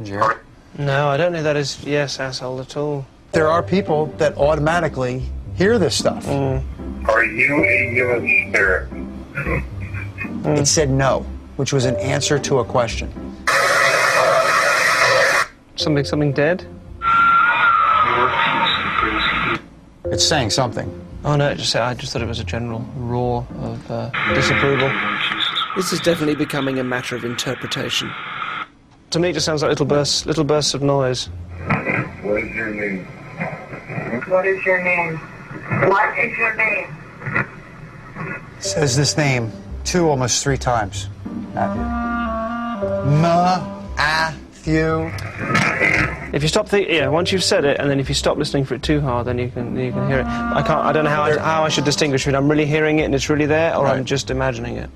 Jared? No, I don't know that is yes, asshole at all. There are people that automatically hear this stuff. Are you a human spirit? It said no, which was an answer to a question. Something dead? It's saying something. Oh no, I just thought it was a general roar of disapproval. This is definitely becoming a matter of interpretation. To me, it just sounds like little bursts of noise. What is your name? What is your name? What is your name? It says this name almost 3 times. Matthew. If you stop once you've said it, and then if you stop listening for it too hard, then you can hear it. I don't know how I should distinguish between I'm really hearing it and it's really there, or I'm just imagining it.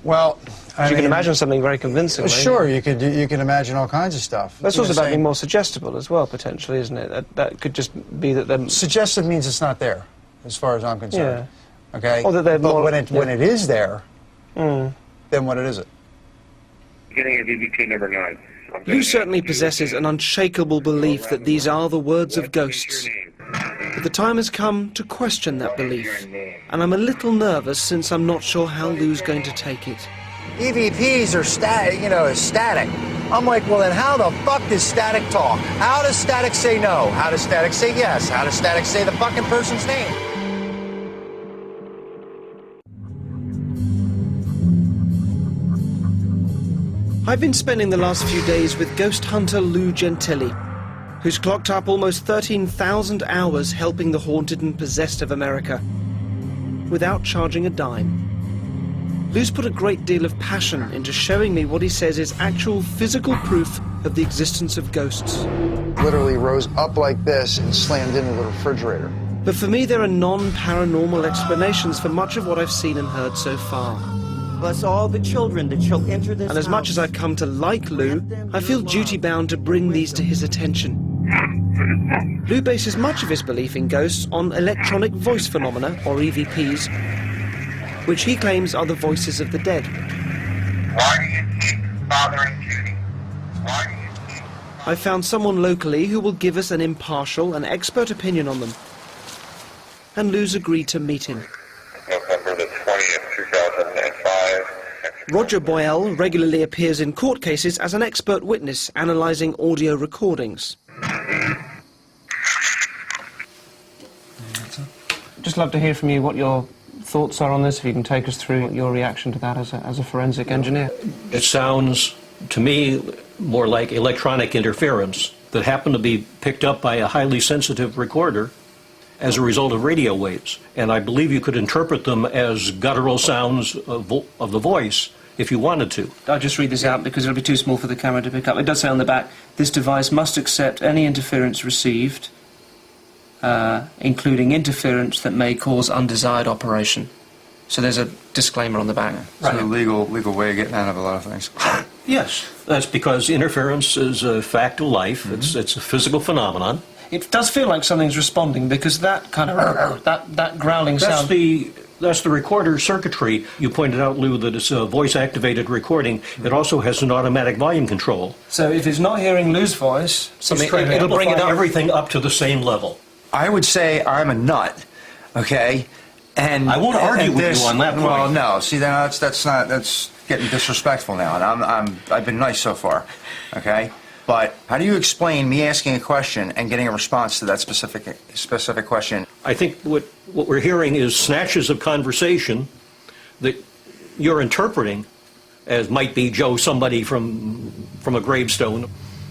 Well, you can imagine something very convincingly. Sure, you can imagine all kinds of stuff. That's also about being more suggestible as well, potentially, isn't it? That could just be that they're... Suggestive means it's not there, as far as I'm concerned. Yeah. Okay? Or that they're but more, when it is there, then what is it? Getting a DBT number 9. Lou certainly possesses an unshakable belief that these are the words of ghosts. But the time has come to question that belief, and I'm a little nervous since I'm not sure how Lou's going to take it. EVPs are static, I'm like, well then how the fuck does static talk? How does static say no? How does static say yes? How does static say the fucking person's name? I've been spending the last few days with ghost hunter Lou Gentili, who's clocked up almost 13,000 hours helping the haunted and possessed of America, without charging a dime. Lou's put a great deal of passion into showing me what he says is actual physical proof of the existence of ghosts. Literally rose up like this and slammed into the refrigerator. But for me, there are non-paranormal explanations for much of what I've seen and heard so far. Bless all the children that shall enter this And as much as I've come to like Lou, I feel duty-bound to bring these to his attention. Lou bases much of his belief in ghosts on electronic voice phenomena, or EVPs, which he claims are the voices of the dead. Why do you keep bothering Judy? Why do you keep... I found someone locally who will give us an impartial and expert opinion on them. And Lou's agreed to meet him. November the 20th, 2005. Roger Boyle regularly appears in court cases as an expert witness analysing audio recordings. Just love to hear from you what your thoughts are on this, if you can take us through your reaction to that as a forensic engineer. It sounds, to me, more like electronic interference that happened to be picked up by a highly sensitive recorder as a result of radio waves. And I believe you could interpret them as guttural sounds of the voice if you wanted to. I'll just read this out because it'll be too small for the camera to pick up. It does say on the back, this device must accept any interference received, including interference that may cause undesired operation. So there's a disclaimer on the back. Right. It's a legal way of getting out of a lot of things. Yes, that's because interference is a fact of life. It's a physical phenomenon. It does feel like something's responding because that kind of that growling sound. That's the recorder circuitry. You pointed out, Lou, that it's a voice-activated recording. It also has an automatic volume control. So if it's not hearing Lou's voice, it'll bring it up. Everything up to the same level. I would say I'm a nut, okay? And I won't argue with you on that point. Well, no. See, that's getting disrespectful now, and I've been nice so far, okay? But how do you explain me asking a question and getting a response to that specific question? I think what we're hearing is snatches of conversation that you're interpreting as might be Joe, somebody from a gravestone.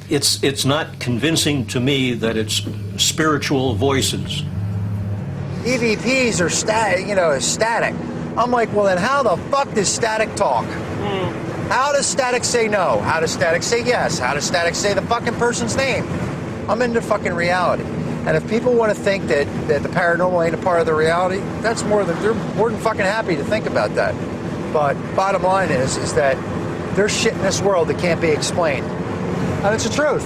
It's not convincing to me that it's spiritual voices. EVPs are static. I'm like, well then how the fuck does static talk? How does static say no? How does static say yes? How does static say the fucking person's name? I'm into fucking reality. And if people want to think that the paranormal ain't a part of the reality, they're more than fucking happy to think about that. But bottom line is that there's shit in this world that can't be explained. And it's the truth.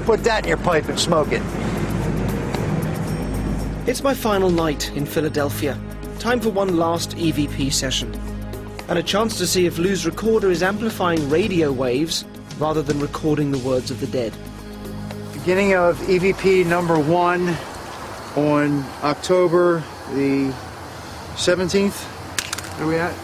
Put that in your pipe and smoke it. It's my final night in Philadelphia. Time for one last EVP session. and a chance to see if Lou's recorder is amplifying radio waves rather than recording the words of the dead. Beginning of EVP number 1 on October the 17th. Where are we at?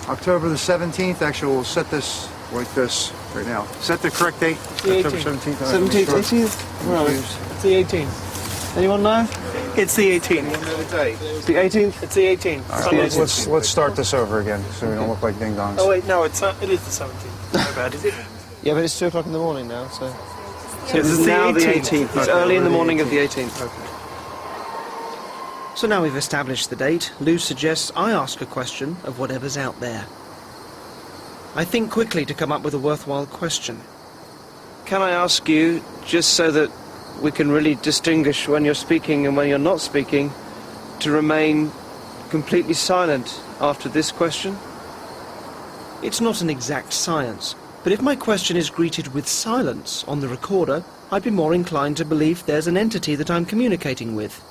October the 17th. Actually, we'll set this like this right now. Set the correct date. October 17th. 17th, 18th? Where are we? It's the 18th. Anyone know? It's the 18th. It's the 18th? It's the 18th. All right, let's start this over again so we don't look like ding dongs. Oh wait, no, it is the 17th. My bad. Is it? Yeah, but it's 2 o'clock in the morning now, so... This is now the the 18th. 18th. It's early in the morning of the 18th. So now we've established the date, Lou suggests I ask a question of whatever's out there. I think quickly to come up with a worthwhile question. Can I ask you, just so that we can really distinguish when you're speaking and when you're not speaking, to remain completely silent after this question? It's not an exact science, but if my question is greeted with silence on the recorder, I'd be more inclined to believe there's an entity that I'm communicating with.